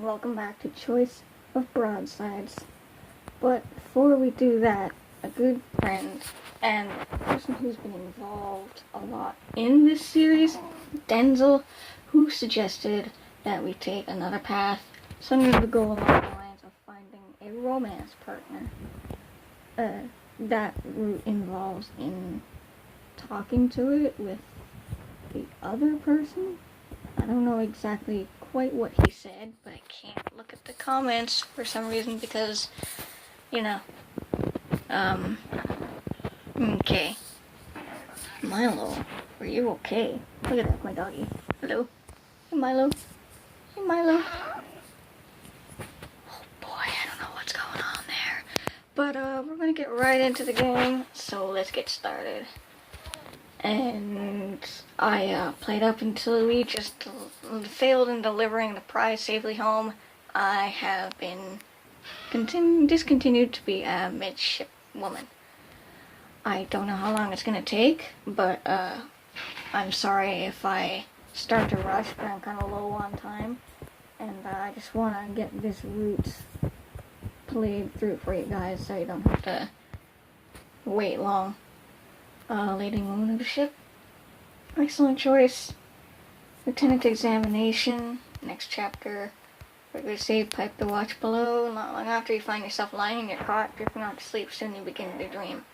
and welcome back to Choice of Broadsides. But before we do that, a good friend and a person who's been involved a lot in this series, Denzel, who suggested that we take another path, something to go along the lines of finding a romance partner. That route involves in talking to it with the other person. I don't know exactly quite what he said, but I can't look at the comments for some reason because, okay. Milo, are you okay? Look at that, my doggy. Hello? Hey, Milo. Hey, Milo. Oh boy, I don't know what's going on there. But, we're gonna get right into the game, so let's get started. And I played up until we just failed in delivering the prize safely home. I have been discontinued to be a midshipwoman. I don't know how long it's gonna take, but I'm sorry if I start to rush, but I'm kind of low on time, and I just want to get this route played through for you guys so you don't have to wait long. Leading woman of the ship. Excellent choice. Lieutenant examination. Next chapter. Regular save, pipe the watch below. Not long after you find yourself lying in your cot, drifting off to sleep, soon you begin to dream.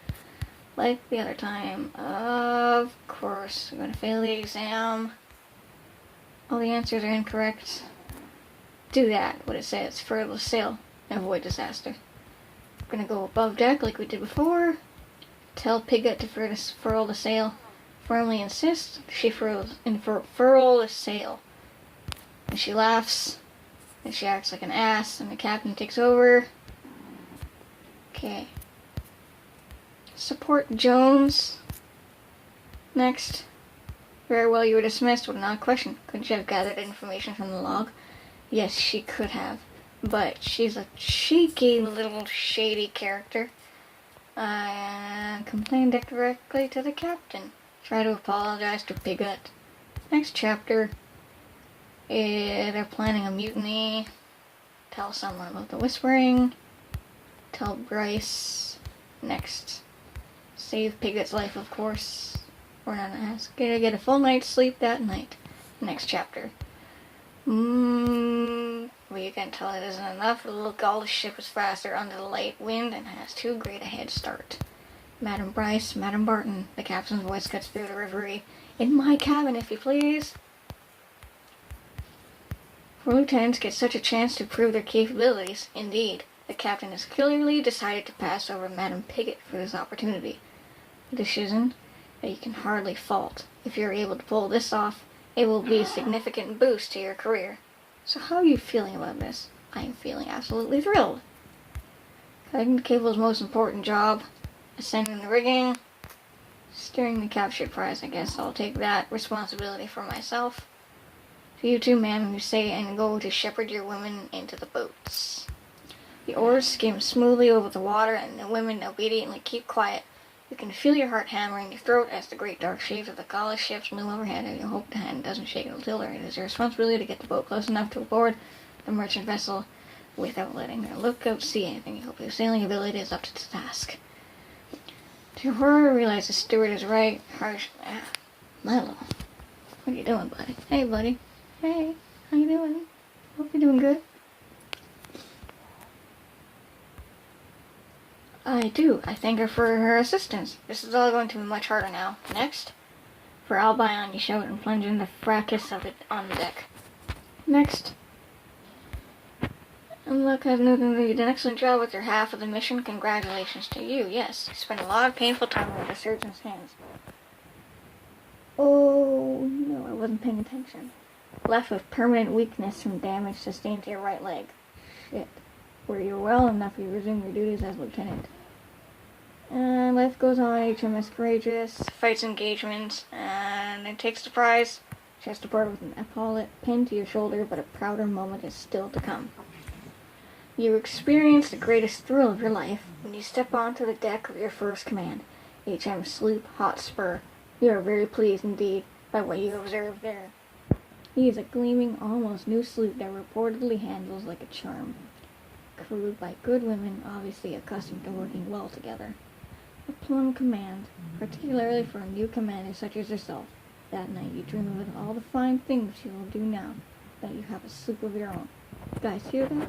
Like the other time. Of course. I'm going to fail the exam. All the answers are incorrect. Do that, what it says. Furl the sail. Avoid disaster. We're going to go above deck like we did before. Tell Piglet to furl the sail. Firmly insist she furl the sail. And she laughs. And she acts like an ass. And the captain takes over. Okay. Support Jones. Next. Very well, you were dismissed with not a question. Couldn't you have gathered information from the log? Yes, she could have. But she's a cheeky little shady character. Complained directly to the captain. Try to apologize to Piglet. Next chapter. They're planning a mutiny. Tell someone about the whispering. Tell Bryce. Next. Save Piglet's life, of course. We're not asking to get a full night's sleep that night. Next chapter. Well, you can tell it isn't enough. The little Gaulish ship is faster under the light wind and has too great a head start. Madam Bryce, Madam Barton, the captain's voice cuts through the reverie. In my cabin, if you please. For lieutenants get such a chance to prove their capabilities. Indeed, the captain has clearly decided to pass over Madam Piglet for this opportunity. A decision that you can hardly fault. If you're able to pull this off, it will be a significant boost to your career. So how are you feeling about this? I am feeling absolutely thrilled. Cutting the cable's most important job. Ascending the rigging. Steering the captured prize. I guess I'll take that responsibility for myself. To you two, ma'am, who say and go to shepherd your women into the boats. The oars skim smoothly over the water and the women obediently keep quiet. You can feel your heart hammer in your throat as the great dark shapes of the Gaulish ships loom overhead, and you hope the hand doesn't shake until it is your responsibility to get the boat close enough to board the merchant vessel without letting her lookout see anything. You hope your sailing ability is up to the task. To your horror, realize the steward is right. Harsh. Milo. What are you doing, buddy? Hey, buddy. Hey, how you doing? Hope you're doing good. I do. I thank her for her assistance. This is all going to be much harder now. Next. For Albion, you shout and plunge in the fracas of it on the deck. Next. And look, I've noted that you did an excellent job with your half of the mission. Congratulations to you. Yes, you spent a lot of painful time with the surgeon's hands. Oh, no, I wasn't paying attention. Left with permanent weakness from damage sustained to your right leg. Shit. Were you well enough, you resume your duties as lieutenant. And life goes on, HMS Courageous, fights engagements, and it takes the prize. She has to part with an epaulet pinned to your shoulder, but a prouder moment is still to come. You experience the greatest thrill of your life when you step onto the deck of your first command, HM Sloop Hotspur. You are very pleased indeed by what you observed there. He is a gleaming, almost new sloop that reportedly handles like a charm, crewed by good women obviously accustomed to working well together. A plum command, particularly for a new commander such as yourself. That night you dream of all the fine things you will do now that you have a sloop of your own. Guys, hear that?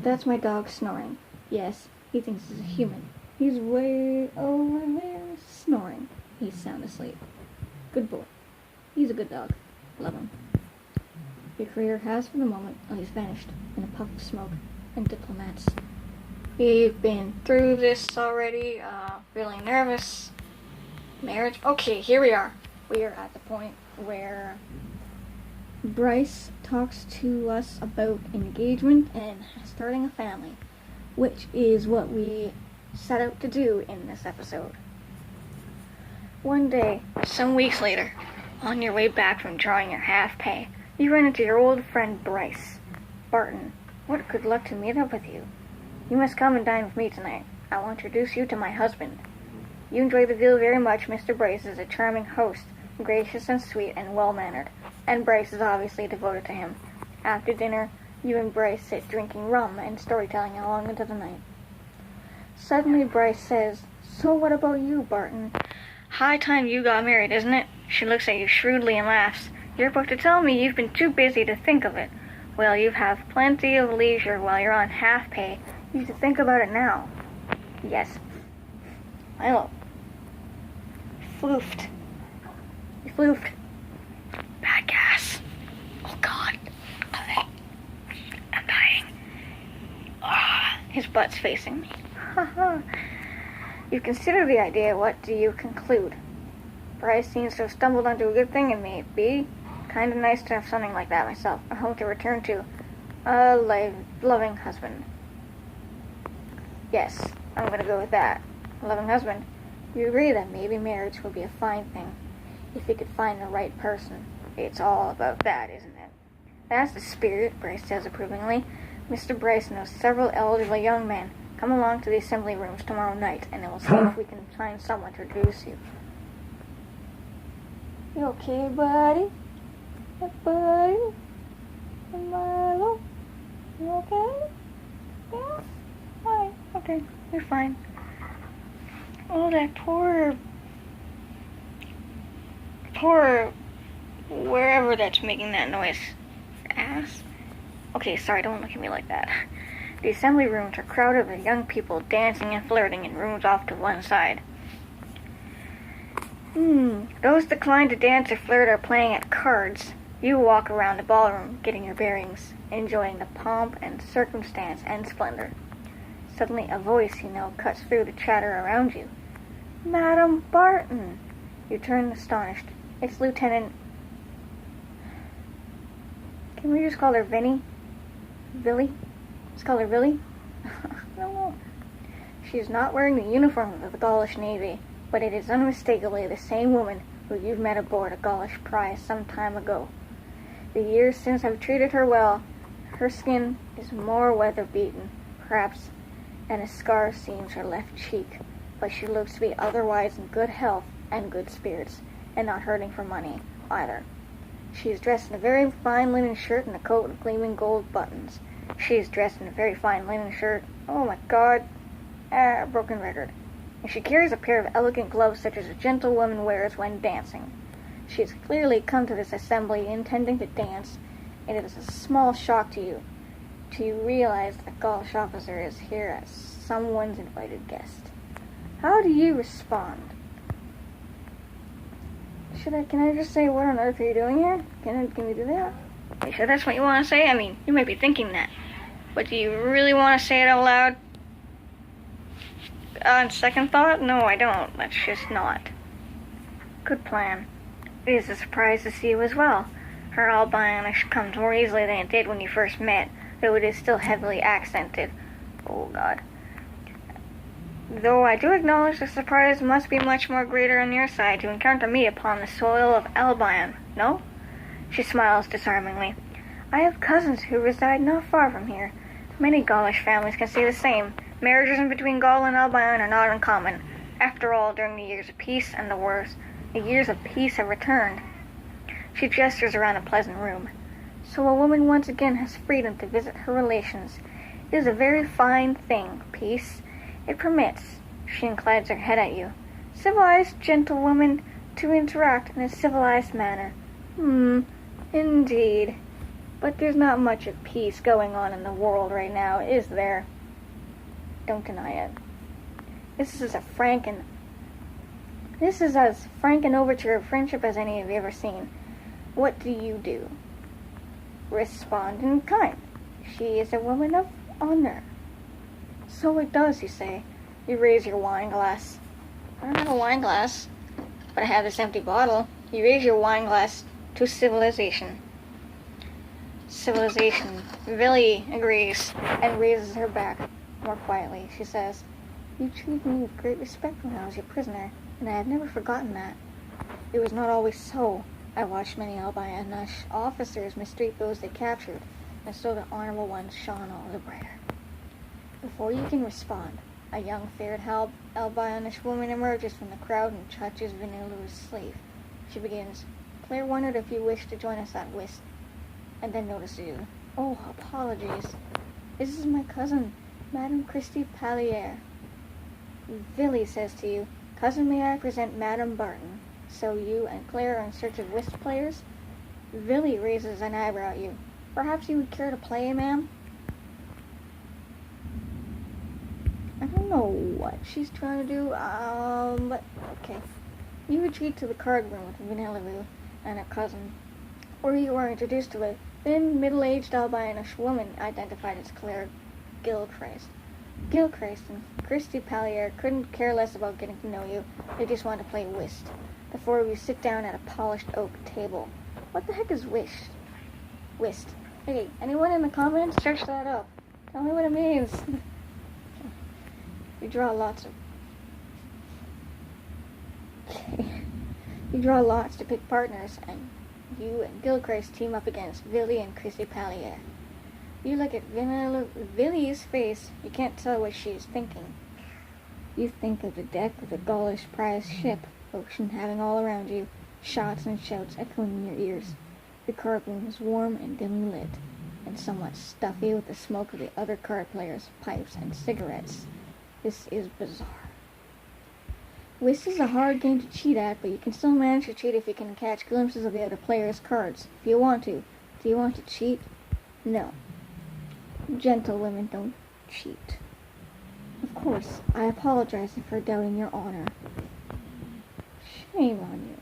That's my dog snoring. Yes, he thinks he's a human. He's way over there snoring. He's sound asleep. Good boy. He's a good dog. Love him. Your career has for the moment at least vanished in a puff of smoke and diplomats. We've been through this already, really nervous. Marriage? Okay, here we are. We are at the point where Bryce talks to us about engagement and starting a family, which is what we set out to do in this episode. One day, some weeks later, on your way back from drawing your half pay, you run into your old friend Bryce. Barton, what good luck to meet up with you. You must come and dine with me tonight. I will introduce you to my husband. You enjoy the view very much. Mr. Bryce is a charming host, gracious and sweet and well-mannered, and Bryce is obviously devoted to him. After dinner, you and Bryce sit drinking rum and storytelling along into the night. Suddenly Bryce says, "So what about you, Barton? High time you got married, isn't it?" She looks at you shrewdly and laughs. "You're about to tell me you've been too busy to think of it. Well, you have plenty of leisure while you're on half pay. You should think about it now." "Yes. I know. Floofed. You floofed. Bad gas. Oh, God. I'm dying." His butt's facing me. You consider the idea. What do you conclude? Bryce seems to have stumbled onto a good thing, and may be kind of nice to have something like that myself. A home to return to. A loving husband. Yes, I'm going to go with that. A loving husband. You agree that maybe marriage would be a fine thing if you could find the right person. It's all about that, isn't it? That's the spirit, Bryce says approvingly. Mr. Bryce knows several eligible young men. Come along to the assembly rooms tomorrow night, and we'll see if we can find someone to introduce you. You okay, buddy? Hey, buddy? Hey, Milo? You okay? Yeah? Hi. Okay, you're fine. Oh, that poor, wherever that's making that noise. Ass? Okay, sorry, don't look at me like that. The assembly rooms are crowded with young people dancing and flirting in rooms off to one side. Those declined to dance or flirt are playing at cards. You walk around the ballroom, getting your bearings, enjoying the pomp and circumstance and splendor. Suddenly a voice you know cuts through the chatter around you. "Madam Barton!" You turn astonished. It's Lieutenant... Can we just call her Vinny? Villy? Let's call her Villy? No. She is not wearing the uniform of the Gaulish Navy, but it is unmistakably the same woman who you've met aboard a Gaulish prize some time ago. The years since have treated her well. Her skin is more weather-beaten, perhaps, and a scar seams her left cheek, but she looks to be otherwise in good health and good spirits, and not hurting for money, either. She is dressed in a very fine linen shirt and a coat with gleaming gold buttons. She is dressed in a very fine linen shirt. Oh my God. Broken record. And she carries a pair of elegant gloves such as a gentlewoman wears when dancing. She has clearly come to this assembly intending to dance, and it is a small shock to you realize that a Gaulish officer is here as someone's invited guest. How do you respond? Can I just say, what on earth are you doing here? Can we do that? Are you sure that's what you want to say? I mean, you might be thinking that. But do you really want to say it out loud? On second thought, no, I don't. That's just not. Good plan. It is a surprise to see you as well. Her Albanish comes more easily than it did when you first met, though it is still heavily accented. Oh, God. Though I do acknowledge the surprise must be much more greater on your side to encounter me upon the soil of Albion, no? She smiles disarmingly. I have cousins who reside not far from here. Many Gaulish families can say the same. Marriages in between Gaul and Albion are not uncommon. After all, during the years of peace and the wars, the years of peace have returned. She gestures around a pleasant room. So a woman once again has freedom to visit her relations. It is a very fine thing, peace. It permits, she inclines her head at you, civilized gentlewomen to interact in a civilized manner. Indeed. But there's not much of peace going on in the world right now, is there? Don't deny it. This is as frank an overture of friendship as any have ever seen. What do? Respond in kind. She is a woman of honor. So it does, you say. You raise your wine glass. I don't have a wine glass, but I have this empty bottle. You raise your wine glass to civilization. Civilization. Villy agrees and raises her back more quietly. She says, "You treated me with great respect when I was your prisoner, and I have never forgotten that. It was not always so. I watched many Albanish officers mistreat those they captured, and so the honorable ones shone all the brighter." Before you can respond, a young fair Albanish woman emerges from the crowd and touches Vanilla's sleeve. She begins, "Claire wondered if you wished to join us at whist," and then notices you. "Oh, apologies. This is my cousin, Madame Christie Pallier." Villy says to you, "Cousin, may I present Madame Barton? So you and Claire are in search of whist players?" Villy raises an eyebrow at you. "Perhaps you would care to play, ma'am?" I don't know what she's trying to do, but okay. You retreat to the card room with Vanilla and her cousin, where you are introduced to a thin, middle-aged Albanish woman identified as Claire Gilchrist. Gilchrist and Christy Pallier couldn't care less about getting to know you. They just want to play whist. The four of you sit down at a polished oak table. What the heck is whist? Whist. Hey, anyone in the comments? Search that up. Tell me what it means. You draw lots to pick partners, and you and Gilchrist team up against Villy and Christy Pallier. You look at Villy's face. You can't tell what she is thinking. You think of the deck of the Gaulish prize ship, ocean having all around you, shots and shouts echoing in your ears. The card room is warm and dimly lit, and somewhat stuffy with the smoke of the other card players' pipes and cigarettes. This is bizarre. Whist is a hard game to cheat at, but you can still manage to cheat if you can catch glimpses of the other players' cards, if you want to. Do you want to cheat? No. Gentlewomen don't cheat. Of course, I apologize for doubting your honor. Shame on you.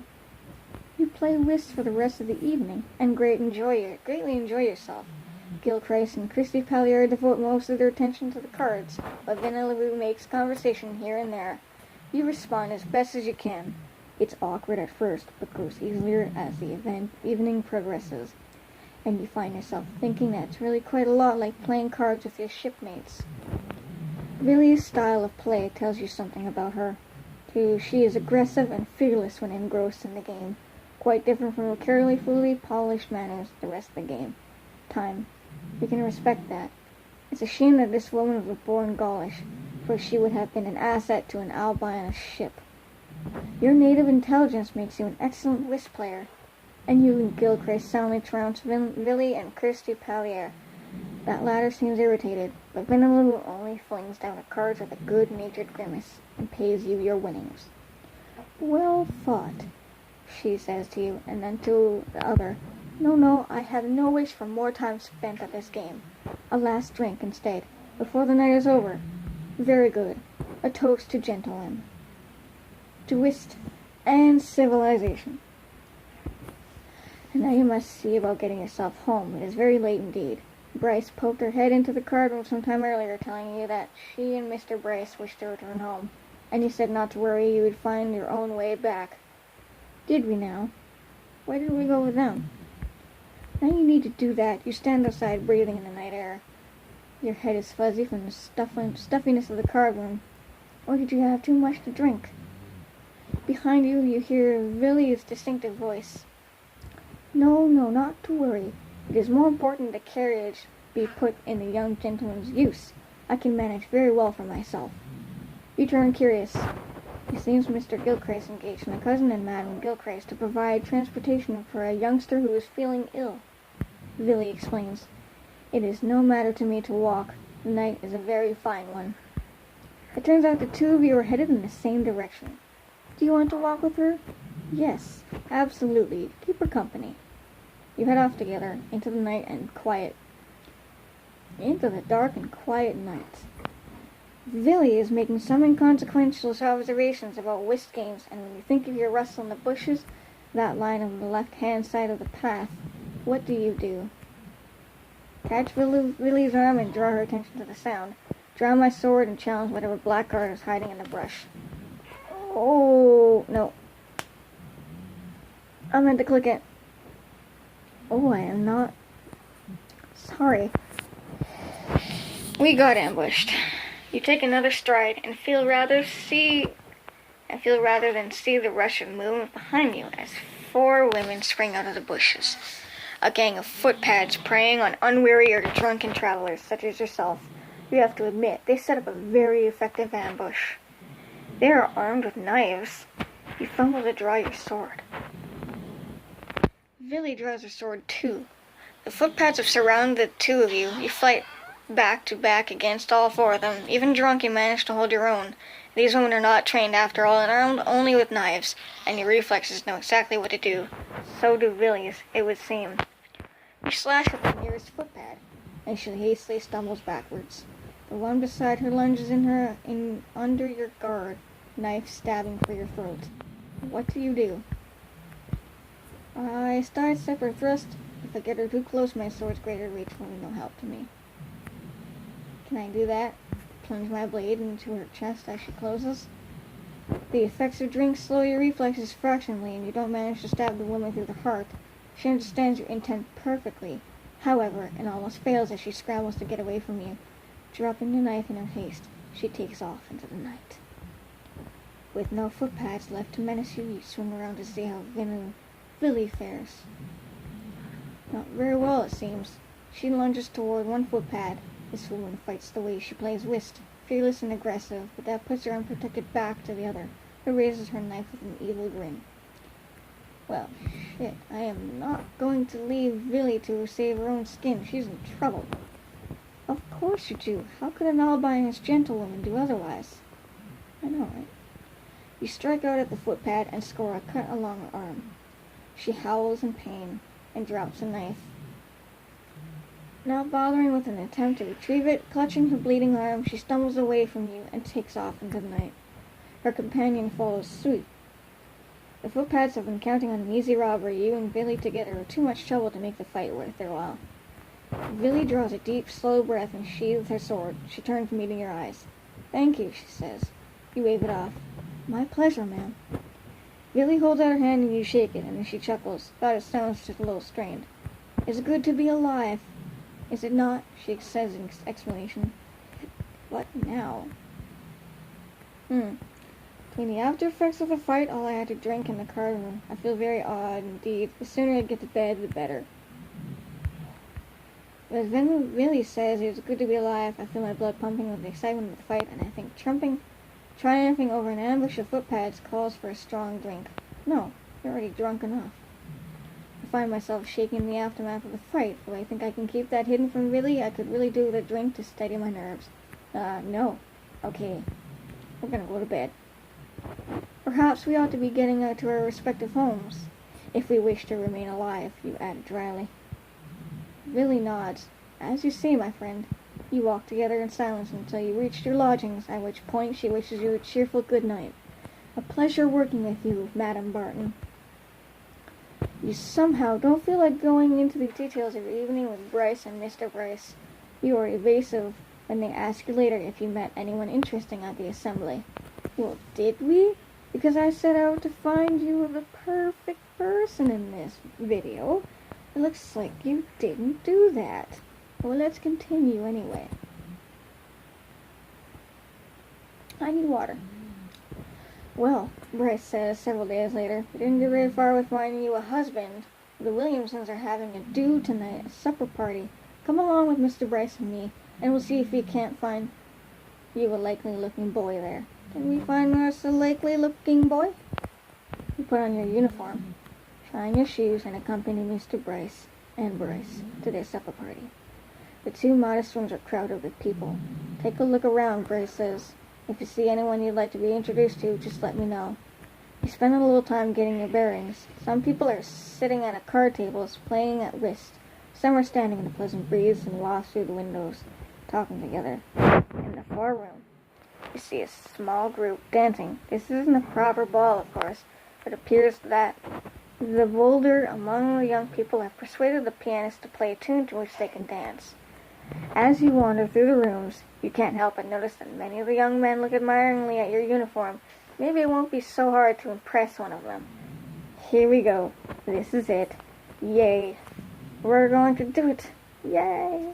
You play whist for the rest of the evening, and greatly enjoy yourself. Gilchrist and Christy Pallier devote most of their attention to the cards, but Vanilla makes conversation here and there. You respond as best as you can. It's awkward at first, but grows easier as the evening progresses, and you find yourself thinking that it's really quite a lot like playing cards with your shipmates. Villy's style of play tells you something about her, too. She is aggressive and fearless when engrossed in the game, quite different from her carefully polished manners the rest of the game. You can respect that. It's a shame that this woman was born Gaulish, for she would have been an asset to an Albanish ship. Your native intelligence makes you an excellent whist player, and you and Gilchrist soundly trounce Villy and Christy Pallier. That latter seems irritated, but Vanilla only flings down the cards with a good-natured grimace and pays you your winnings. "Well fought," she says to you, and then to the other, No, I have no wish for more time spent at this game. A last drink instead, before the night is over. Very good. A toast to gentlemen, to whist, and civilization. And now you must see about getting yourself home. It is very late indeed. Bryce poked her head into the card room some time earlier, telling you that she and Mr. Bryce wished to return home, and you said not to worry, you would find your own way back. Did we now? Why did we go with them? Now you need to do that. You stand outside breathing in the night air. Your head is fuzzy from the stuffiness of the card room. Or did you have too much to drink? Behind you, you hear Villy's distinctive voice. No, not to worry. It is more important the carriage be put in the young gentleman's use. I can manage very well for myself. You turn curious. It seems Mr. Gilchrist engaged my cousin and Madame Gilchrist to provide transportation for a youngster who is feeling ill. Billy explains. It is no matter to me to walk. The night is a very fine one. It turns out the two of you are headed in the same direction. Do you want to walk with her? Yes, absolutely. Keep her company. You head off together into the night and quiet. Into the dark and quiet night. Billy is making some inconsequential observations about whist games, and when you think you hear rustle in the bushes, that line on the left-hand side of the path, what do? Catch Billy's arm and draw her attention to the sound. Draw my sword and challenge whatever blackguard is hiding in the brush. Oh, no. I meant to click it. Oh, I am not. Sorry. We got ambushed. You take another stride and feel rather than see the rush of movement behind you as 4 women spring out of the bushes. A gang of footpads preying on unwary or drunken travelers such as yourself. You have to admit, they set up a very effective ambush. They are armed with knives. You fumble to draw your sword. Billy draws her sword too. The footpads have surrounded the two of you. You fight back to back against all 4 of them. Even drunk, you manage to hold your own. These women are not trained after all and armed only with knives, and your reflexes know exactly what to do. So do Billy's, it would seem. You slash at the nearest footpad, and she hastily stumbles backwards. The one beside her lunges in under your guard, knife stabbing for your throat. What do? I sidestep her thrust. If I get her too close, my sword's greater reach will be no help to me. Can I do that? Plunge my blade into her chest as she closes. The effects of drink slow your reflexes fractionally, and you don't manage to stab the woman through the heart. She understands your intent perfectly. However, it almost fails as she scrambles to get away from you. Dropping the knife in her haste, she takes off into the night. With no footpads left to menace you, you swing around to see how Billy fares. Not very well, it seems. She lunges toward one footpad. This woman fights the way she plays whist, fearless and aggressive, but that puts her unprotected back to the other, who raises her knife with an evil grin. Well, shit, I am not going to leave Billy to save her own skin. She's in trouble. Of course you do. How could an albinist gentlewoman do otherwise? I know, right? You strike out at the footpad and score a cut along her arm. She howls in pain and drops a knife. Not bothering with an attempt to retrieve it, clutching her bleeding arm, she stumbles away from you and takes off into the night. Her companion follows suit. The footpads have been counting on an easy robbery. You and Billy together are too much trouble to make the fight worth their while. Billy draws a deep, slow breath and sheathes her sword. She turns, meeting your eyes. Thank you, she says. You wave it off. My pleasure, ma'am. Billy holds out her hand and you shake it, and she chuckles. Thought it sounds just a little strained. It's good to be alive. Is it not? She says in explanation. What now? Between the after effects of the fight, all I had to drink in the card room, I feel very odd indeed. The sooner I get to bed, the better. But as Billy says it's good to be alive, I feel my blood pumping with the excitement of the fight, and I think triumphing over an ambush of footpads calls for a strong drink. No, you're already drunk enough. I find myself shaking in the aftermath of the fight. Do I think I can keep that hidden from Billy? I could really do with a drink to steady my nerves. No. Okay. We're gonna go to bed. Perhaps we ought to be getting to our respective homes, if we wish to remain alive, you added dryly. Billy nods. As you say, my friend. You walk together in silence until you reach your lodgings, at which point she wishes you a cheerful good night. A pleasure working with you, Madam Barton. You somehow don't feel like going into the details of your evening with Bryce and Mr. Bryce. You are evasive when they ask you later if you met anyone interesting at the assembly. Well, did we? Because I set out to find you the perfect person in this video. It looks like you didn't do that. Well, let's continue anyway. I need water. Well, Bryce says several days later, we didn't get very far with finding you a husband. The Williamsons are having a do tonight, a supper party. Come along with Mr. Bryce and me, and we'll see if we can't find you a likely-looking boy there. Can we find us a likely-looking boy? You put on your uniform, shine your shoes, and accompany Mr. Bryce. and Bryce to their supper party. The two modest rooms are crowded with people. Take a look around, Bryce says. If you see anyone you'd like to be introduced to, just let me know. You spend a little time getting your bearings. Some people are sitting at card tables playing at whist. Some are standing in the pleasant breeze and waft through the windows, talking together. In the far room, you see a small group dancing. This isn't a proper ball, of course, but it appears that the bolder among the young people have persuaded the pianist to play a tune to which they can dance. As you wander through the rooms, you can't help but notice that many of the young men look admiringly at your uniform. Maybe it won't be so hard to impress one of them. Here we go. This is it. Yay. We're going to do it. Yay.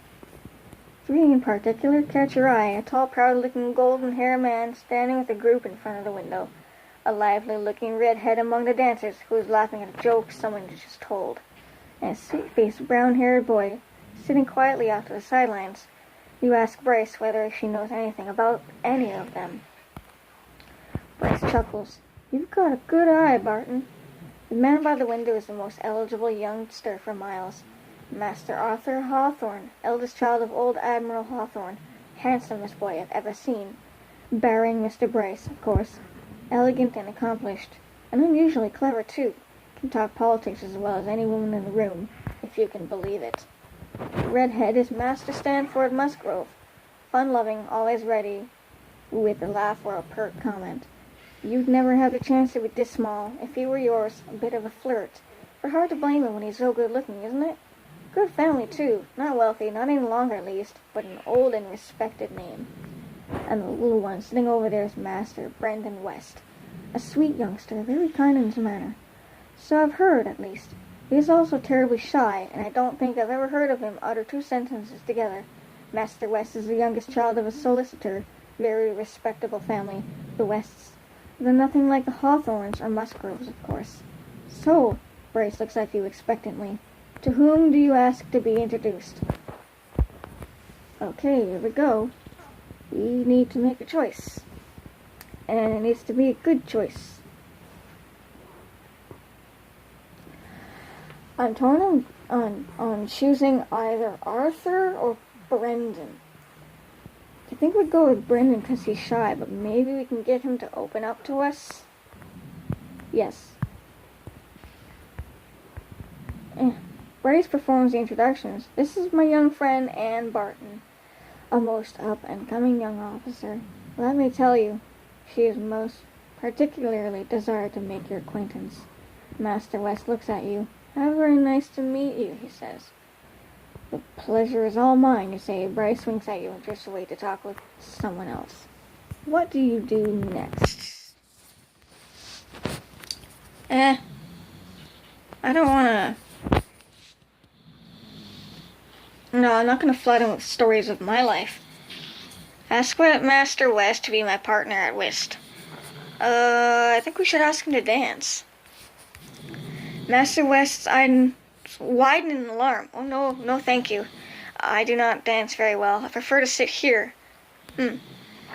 Three in particular catch your eye. A tall, proud-looking, golden-haired man standing with a group in front of the window. A lively-looking redhead among the dancers who is laughing at a joke someone had just told. And a sweet-faced, brown-haired boy sitting quietly off to the sidelines. You ask Bryce whether she knows anything about any of them. Bryce chuckles. You've got a good eye, Barton. The man by the window is the most eligible youngster for miles. Master Arthur Hawthorne, eldest child of old Admiral Hawthorne, handsomest boy I've ever seen. Barring Mr. Bryce, of course. Elegant and accomplished, and unusually clever, too. Can talk politics as well as any woman in the room, if you can believe it. The redhead is Master Stanford Musgrove, fun-loving, always ready, with a laugh or a pert comment. You'd never have the chance to be this small. If he were yours, a bit of a flirt. But hard to blame him when he's so good-looking, isn't it? Good family, too. Not wealthy, not any longer at least, but an old and respected name. And the little one sitting over there is Master Brendan West. A sweet youngster, very kind in his manner. So I've heard, at least. He is also terribly shy, and I don't think I've ever heard of him utter two sentences together. Master West is the youngest child of a solicitor, very respectable family, the Wests. They're nothing like the Hawthorns or Musgroves, of course. So, Bryce looks at you expectantly. To whom do you ask to be introduced? Okay, here we go. We need to make a choice. And it needs to be a good choice. I'm torn on choosing either Arthur or Brendan. I think we'd go with Brendan because he's shy, but maybe we can get him to open up to us. Yes. Bryce performs the introductions. This is my young friend, Anne Barton, a most up-and-coming young officer. Let me tell you, she is most particularly desired to make your acquaintance. Master West looks at you. How very nice to meet you, he says. The pleasure is all mine, you say. Bryce winks at you and drifts away to talk with someone else. What do you do next? I don't wanna... No, I'm not gonna flood him with stories of my life. Ask Master West to be my partner at whist. I think we should ask him to dance. Master West's eyes widen in alarm. Oh, no, thank you. I do not dance very well. I prefer to sit here.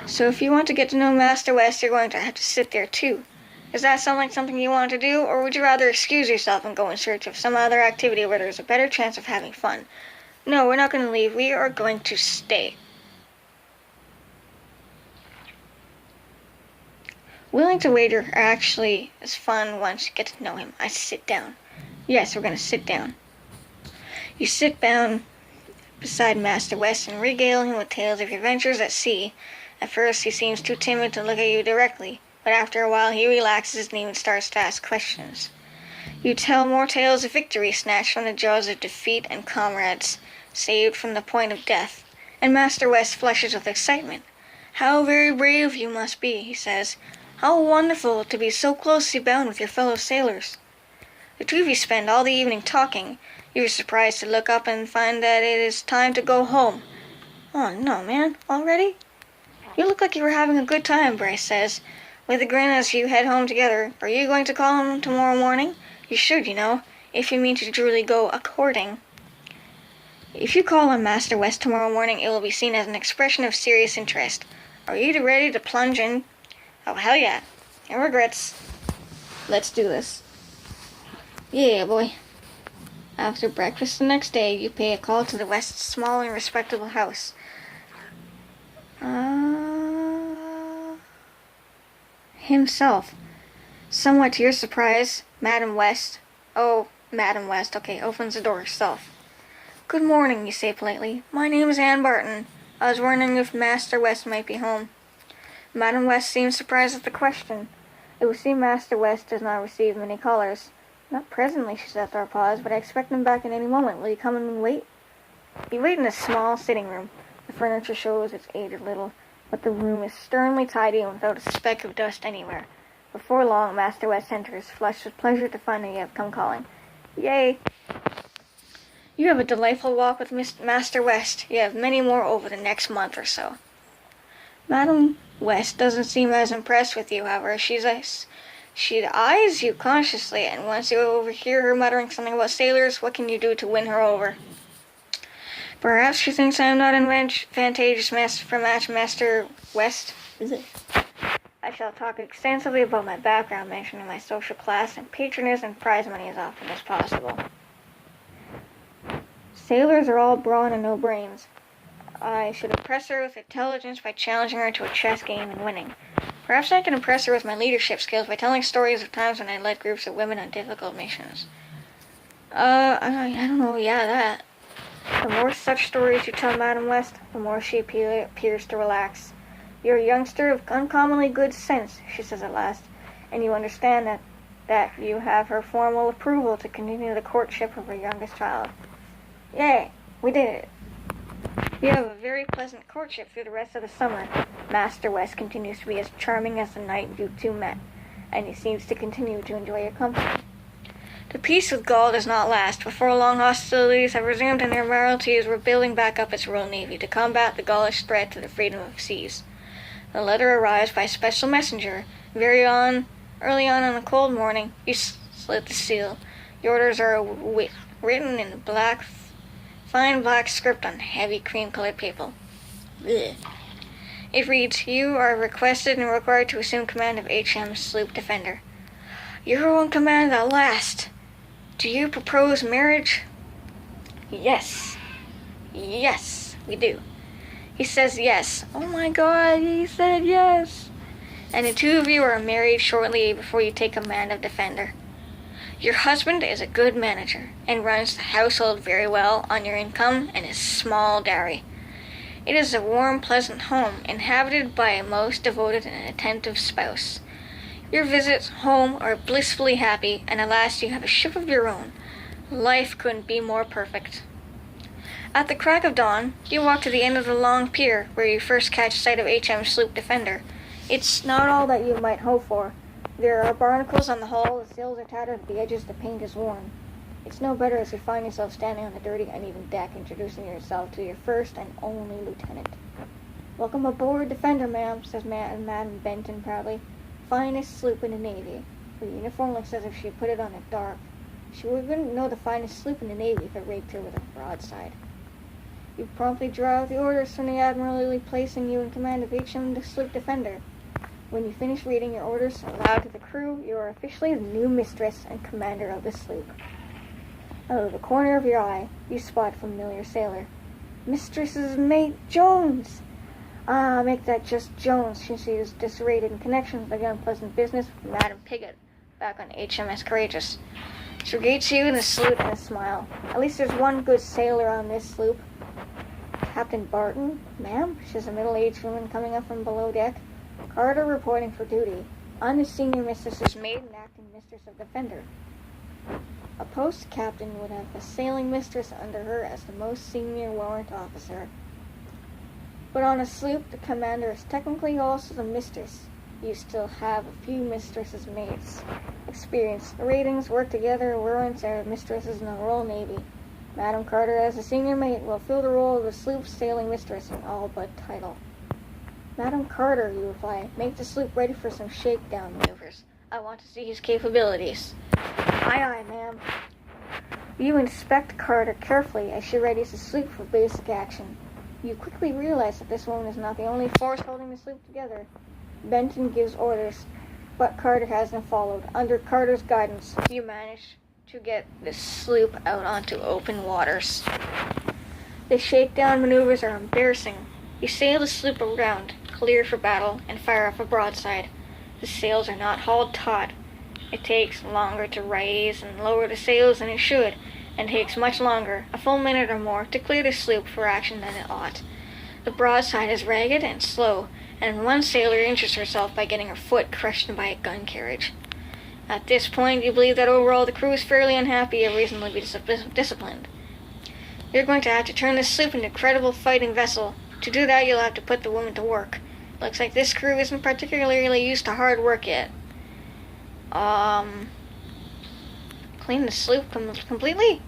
So if you want to get to know Master West, you're going to have to sit there, too. Does that sound like something you want to do, or would you rather excuse yourself and go in search of some other activity where there's a better chance of having fun? No, we're not going to leave. We are going to stay. Willing to wager actually is fun once you get to know him. I sit down. Yes, we're going to sit down. You sit down beside Master West and regale him with tales of your adventures at sea. At first, he seems too timid to look at you directly, but after a while, he relaxes and even starts to ask questions. You tell more tales of victory snatched from the jaws of defeat and comrades saved from the point of death, and Master West flushes with excitement. How very brave you must be, he says. How wonderful to be so closely bound with your fellow sailors. The two of you spend all the evening talking. You are surprised to look up and find that it is time to go home. Oh, no, man. Already? You look like you were having a good time, Bryce says, with a grin as you head home together. Are you going to call him tomorrow morning? You should, you know, if you mean to truly go a-courting. If you call on Master West tomorrow morning, it will be seen as an expression of serious interest. Are you ready to plunge in? Oh, hell yeah. No regrets. Let's do this. Yeah, boy. After breakfast the next day, you pay a call to the West's small and respectable house. Himself. Somewhat to your surprise, Madam West, opens the door herself. Good morning, you say politely. My name is Ann Barton. I was wondering if Master West might be home. Madam West seems surprised at the question. It would seem Master West does not receive many callers. Not presently, she said after a pause, but I expect him back at any moment. Will you come and wait? You wait in a small sitting room. The furniture shows its age a little, but the room is sternly tidy and without a speck of dust anywhere. Before long, Master West enters, flushed with pleasure to find that you have come calling. Yay! You have a delightful walk with Master West. You have many more over the next month or so. Madam West doesn't seem as impressed with you, however. She eyes you consciously, and once you overhear her muttering something about sailors, what can you do to win her over? Perhaps she thinks I am not advantageous for Master West. I shall talk extensively about my background, mentioning my social class and patronage and prize money as often as possible. Sailors are all brawn and no brains. I should impress her with intelligence by challenging her to a chess game and winning. Perhaps I can impress her with my leadership skills by telling stories of times when I led groups of women on difficult missions. I don't know, that. The more such stories you tell Madam West, the more she appears to relax. You're a youngster of uncommonly good sense, she says at last, and you understand that you have her formal approval to continue the courtship of her youngest child. Yay, we did it. You have a very pleasant courtship through the rest of the summer. Master West continues to be as charming as the night you two met, and he seems to continue to enjoy your company. The peace with Gaul does not last. Before long, hostilities have resumed, and the Admiralty is rebuilding back up its Royal Navy to combat the Gaulish threat to the freedom of seas. The letter arrives by special messenger. Early on in a cold morning, you slit the seal. The orders are written in fine black script on heavy cream-colored paper. Blech. It reads, you are requested and required to assume command of HM Sloop Defender. You're in command at last. Do you propose marriage? Yes. Yes, we do. He says yes. Oh my God, he said yes. And the two of you are married shortly before you take command of Defender. Your husband is a good manager and runs the household very well on your income and his small dowry. It is a warm, pleasant home, inhabited by a most devoted and attentive spouse. Your visits home are blissfully happy, and at last you have a ship of your own. Life couldn't be more perfect. At the crack of dawn, you walk to the end of the long pier, where you first catch sight of HM Sloop Defender. It's not all that you might hope for. There are barnacles on the hull, the sails are tattered at the edges, the paint is worn. It's no better as you find yourself standing on the dirty, uneven deck, introducing yourself to your first and only lieutenant. Welcome aboard, Defender, ma'am, says Madam Benton proudly. Finest sloop in the Navy. Her uniform looks as if she put it on a dark. She wouldn't know the finest sloop in the Navy if it raped her with a broadside. You promptly draw out the orders from the Admiralty, placing you in command of HM Sloop Defender. When you finish reading your orders aloud to the crew, you are officially the new mistress and commander of the sloop. Out of the corner of your eye, you spot a familiar sailor. Mistress's mate Jones! Ah, make that just Jones, since he is disrated in connection with the unpleasant business with Madam Piggott, back on HMS Courageous. She greets you in a salute and a smile. At least there's one good sailor on this sloop. Captain Barton, ma'am, she's a middle-aged woman coming up from below deck. Carter reporting for duty. I'm the senior mistress's maid and acting mistress of Defender. A post captain would have a sailing mistress under her as the most senior warrant officer. But on a sloop, the commander is technically also the mistress. You still have a few mistresses' mates. Experienced ratings work together, warrants are mistresses in the Royal Navy. Madam Carter, as a senior mate, will fill the role of the sloop's sailing mistress in all but title. Madam Carter, you reply, make the sloop ready for some shakedown maneuvers. I want to see his capabilities. Aye, aye, ma'am. You inspect Carter carefully as she readies the sloop for basic action. You quickly realize that this woman is not the only force holding the sloop together. Benton gives orders, but Carter hasn't followed. Under Carter's guidance, you manage to get the sloop out onto open waters. The shakedown maneuvers are embarrassing. You sail the sloop around, clear for battle, and fire off a broadside. The sails are not hauled taut. It takes longer to raise and lower the sails than it should, and takes much longer, a full minute or more, to clear the sloop for action than it ought. The broadside is ragged and slow, and one sailor injures herself by getting her foot crushed by a gun carriage. At this point, you believe that overall the crew is fairly unhappy and reasonably disciplined. You're going to have to turn this sloop into a credible fighting vessel. To do that, you'll have to put the women to work. Looks like this crew isn't particularly used to hard work yet. Clean the sloop completely?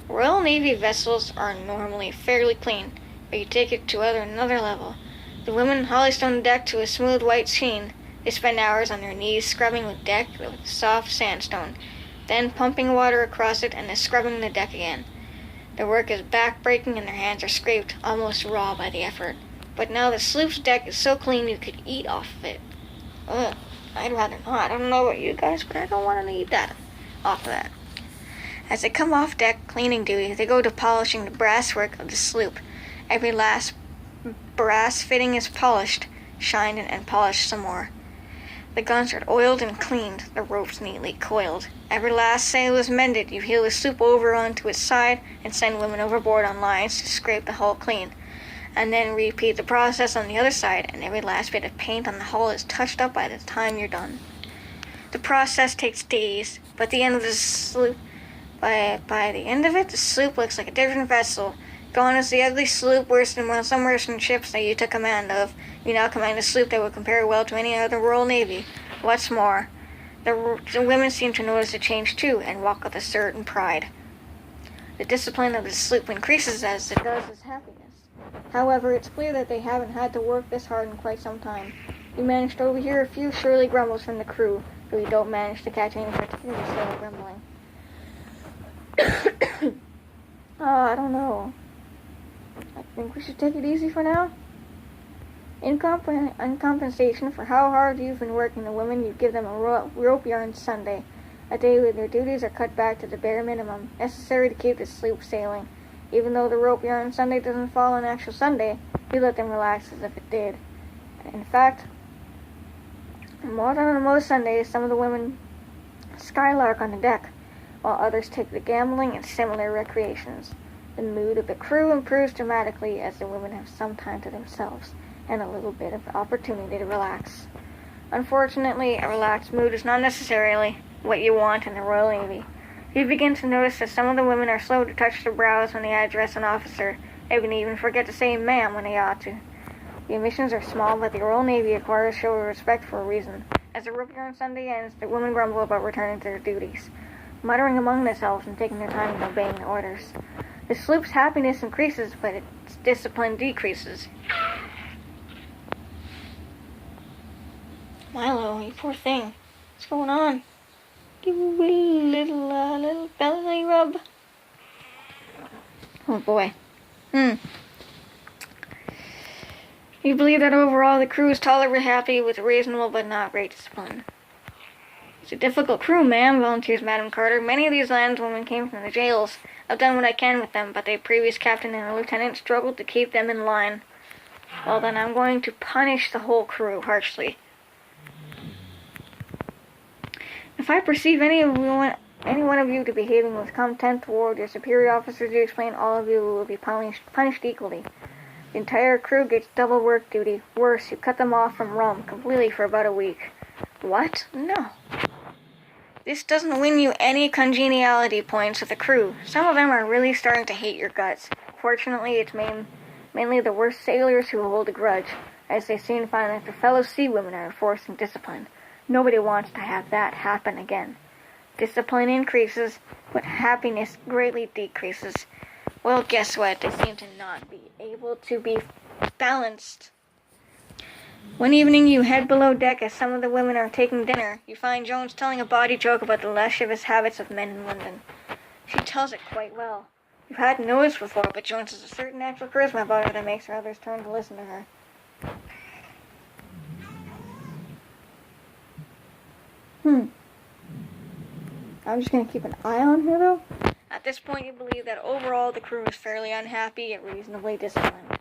Royal Navy vessels are normally fairly clean, but you take it to another level. The women holystone the deck to a smooth white sheen. They spend hours on their knees scrubbing the deck with soft sandstone, then pumping water across it and then scrubbing the deck again. Their work is back-breaking and their hands are scraped, almost raw by the effort. But now the sloop's deck is so clean you could eat off of it. Ugh, I'd rather not. I don't know about you guys, but I don't want to eat that off of that. As they come off deck cleaning duty, they go to polishing the brasswork of the sloop. Every last brass fitting is polished, shined, and polished some more. The guns are oiled and cleaned, the ropes neatly coiled. Every last sail is mended. You heel the sloop over onto its side and send women overboard on lines to scrape the hull clean. And then repeat the process on the other side, and every last bit of paint on the hull is touched up by the time you're done. The process takes days, but the end of the sloop, by the end of it, the sloop looks like a different vessel. Gone is the ugly sloop, worse than some Russian ships that you took command of. You now command a sloop that would compare well to any other Royal Navy. What's more, the women seem to notice a change too, and walk with a certain pride. The discipline of the sloop increases as it does its happiness. However, it's clear that they haven't had to work this hard in quite some time. You manage to overhear a few surly grumbles from the crew, though you don't manage to catch any particular sailor grumbling. I don't know. I think we should take it easy for now. In compensation for how hard you've been working the women, you give them a rope yarn Sunday, a day when their duties are cut back to the bare minimum, necessary to keep the sloop sailing. Even though the rope yarn Sunday doesn't fall on actual Sunday, you let them relax as if it did. In fact, more than on most Sundays, some of the women skylark on the deck, while others take to gambling and similar recreations. The mood of the crew improves dramatically as the women have some time to themselves and a little bit of opportunity to relax. Unfortunately, a relaxed mood is not necessarily what you want in the Royal Navy. You begin to notice that some of the women are slow to touch their brows when they address an officer. They can even forget to say ma'am when they ought to. The omissions are small, but the Royal Navy acquires show of respect for a reason. As the rope yarn Sunday ends, the women grumble about returning to their duties, muttering among themselves and taking their time in obeying the orders. The sloop's happiness increases, but its discipline decreases. Milo, you poor thing. What's going on? Give a little belly rub. Oh boy. You believe that overall the crew is tolerably happy with reasonable but not great discipline. It's a difficult crew, ma'am, volunteers Madam Carter. Many of these landswomen came from the jails. I've done what I can with them, but the previous captain and the lieutenant struggled to keep them in line. Well then, I'm going to punish the whole crew harshly. If I perceive any one of you to behaving with contempt toward your superior officers, you explain all of you will be punished equally. The entire crew gets double work duty. Worse, you cut them off from rum completely for about a week. What? No. This doesn't win you any congeniality points with the crew. Some of them are really starting to hate your guts. Fortunately, it's mainly the worst sailors who hold a grudge, as they soon find that their fellow seawomen are enforcing discipline. Nobody wants to have that happen again. Discipline increases, but happiness greatly decreases. Well, guess what? They seem to not be able to be balanced. One evening you head below deck as some of the women are taking dinner. You find Jones telling a bawdy joke about the lascivious habits of men in London. She tells it quite well. You've hadn't noticed before, but Jones has a certain natural charisma about her that makes her others turn to listen to her. I'm just gonna keep an eye on her, though. At this point, you believe that overall the crew is fairly unhappy yet reasonably disciplined.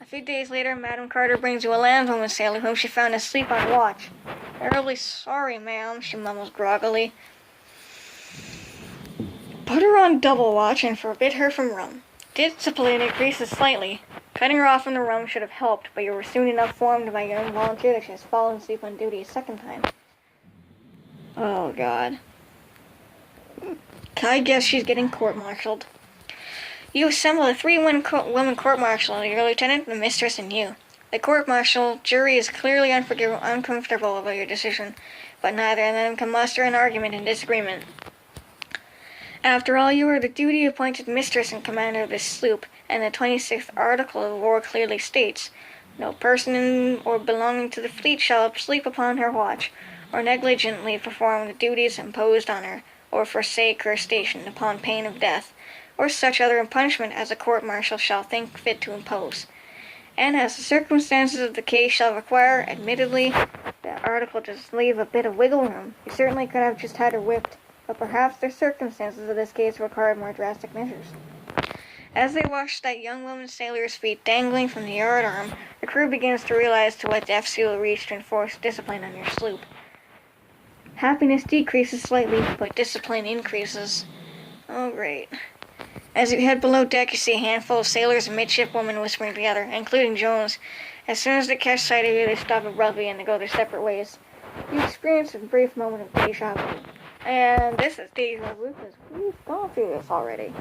A few days later, Madam Carter brings you a landswoman sailor whom she found asleep on watch. Terribly sorry, ma'am, she mumbles groggily. Put her on double watch and forbid her from rum. Discipline increases slightly. Cutting her off from the rum should have helped, but you were soon enough informed by your own volunteer that she has fallen asleep on duty a second time. Oh, God. I guess she's getting court-martialed. You assemble a three-woman court-martial, your lieutenant, the mistress, and you. The court-martial jury is clearly uncomfortable about your decision, but neither of them can muster an argument in disagreement. After all, you are the duty-appointed mistress and commander of this sloop, and the 26th article of war clearly states, no person in or belonging to the fleet shall sleep upon her watch, or negligently perform the duties imposed on her, or forsake her station upon pain of death, or such other punishment as a court-martial shall think fit to impose. And as the circumstances of the case shall require, admittedly, the article does leave a bit of wiggle room. You certainly could have just had her whipped, but perhaps the circumstances of this case required more drastic measures. As they watch that young woman sailor's feet dangling from the yard arm, the crew begins to realize to what depths you will reach to enforce discipline on your sloop. Happiness decreases slightly, but discipline increases. Oh, great. As you head below deck, you see a handful of sailors and midshipwomen whispering together, including Jones. As soon as they catch sight of you, they stop abruptly and they go their separate ways. You experience a brief moment of deja vu. And this is deja vu because we've gone through this already.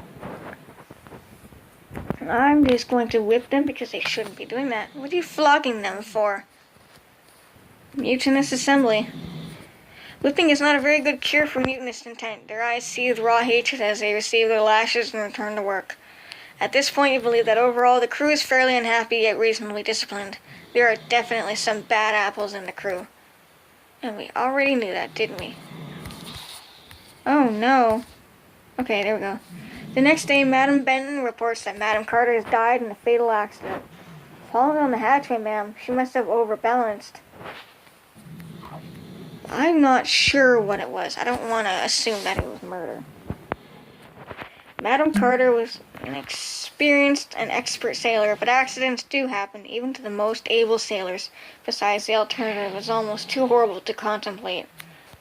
I'm just going to whip them because they shouldn't be doing that. What are you flogging them for? Mutinous assembly. Whipping is not a very good cure for mutinous intent. Their eyes seethe raw hatred as they receive their lashes and return to work. At this point, you believe that overall the crew is fairly unhappy yet reasonably disciplined. There are definitely some bad apples in the crew. And we already knew that, didn't we? Oh no. Okay, there we go. The next day, Madam Benton reports that Madam Carter has died in a fatal accident. Falling on the hatchway, ma'am. She must have overbalanced. I'm not sure what it was. I don't want to assume that it was murder. Madam Carter was an experienced and expert sailor, but accidents do happen, even to the most able sailors. Besides, the alternative is almost too horrible to contemplate.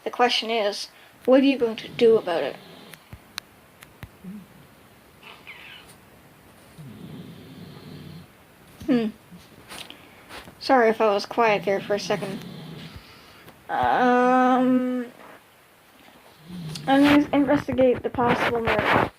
The question is, what are you going to do about it? Sorry if I was quiet there for a second. I'm going to investigate the possible murder.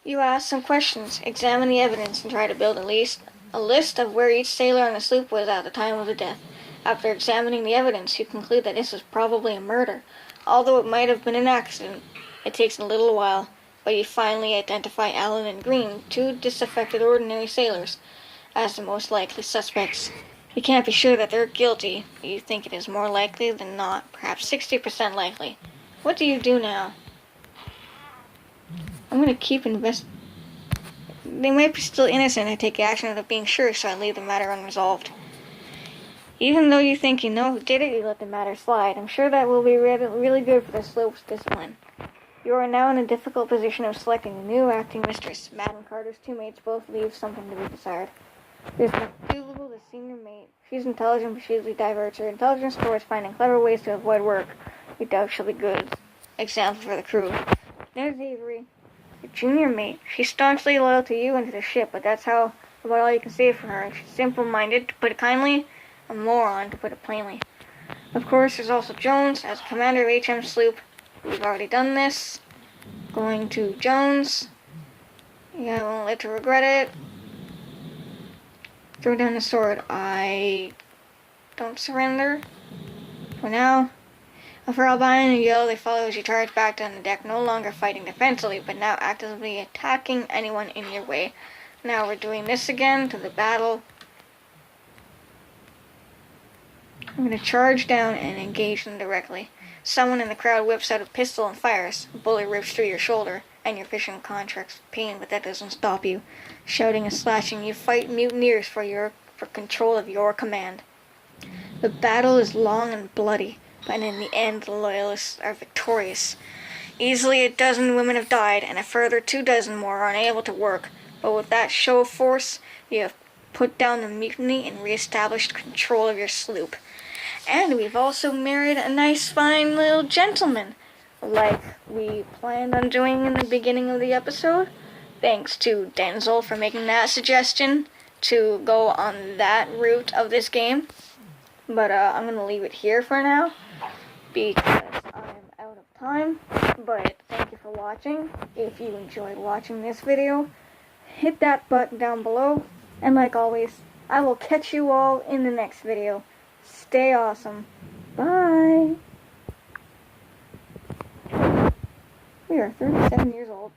You ask some questions, examine the evidence, and try to build a list of where each sailor on the sloop was at the time of the death. After examining the evidence, you conclude that this was probably a murder. Although it might have been an accident, it takes a little while, but you finally identify Allen and Green, two disaffected ordinary sailors, as the most likely suspects. You can't be sure that they're guilty, but you think it is more likely than not, perhaps 60% likely. What do you do now? I'm going to keep They might be still innocent and take action without being sure, so I leave the matter unresolved. Even though you think you know who did it, you let the matter slide. I'm sure that will be really good for the slope's discipline. You are now in a difficult position of selecting a new acting mistress. Madam Carter's two mates both leave something to be desired. There's McDougal, the senior mate. She's intelligent, but she usually diverts her intelligence towards finding clever ways to avoid work. You doubt she'll be good. Example for the crew. There's Avery, your junior mate. She's staunchly loyal to you and to the ship, but that's about all you can say for her. She's simple-minded, to put it kindly, a moron, to put it plainly. Of course, there's also Jones, as commander of HM sloop. We've already done this. Going to Jones. You won't live to regret it. Throw down the sword. I don't surrender. For now. For Albino and Yo, they follow as you charge back down the deck, no longer fighting defensively, but now actively attacking anyone in your way. Now we're doing this again to the battle. I'm going to charge down and engage them directly. Someone in the crowd whips out a pistol and fires. A bullet rips through your shoulder, and your vision contracts with pain, but that doesn't stop you. Shouting and slashing, you fight mutineers for control of your command. The battle is long and bloody, but in the end the loyalists are victorious. Easily a dozen women have died, and a further 24 more are unable to work. But with that show of force, you have put down the mutiny and re-established control of your sloop. And we've also married a nice, fine little gentleman, like we planned on doing in the beginning of the episode. Thanks to Denzel for making that suggestion to go on that route of this game. But I'm going to leave it here for now, because I'm out of time. But thank you for watching. If you enjoyed watching this video, hit that button down below. And like always, I will catch you all in the next video. Stay awesome. Bye. We are 37 years old.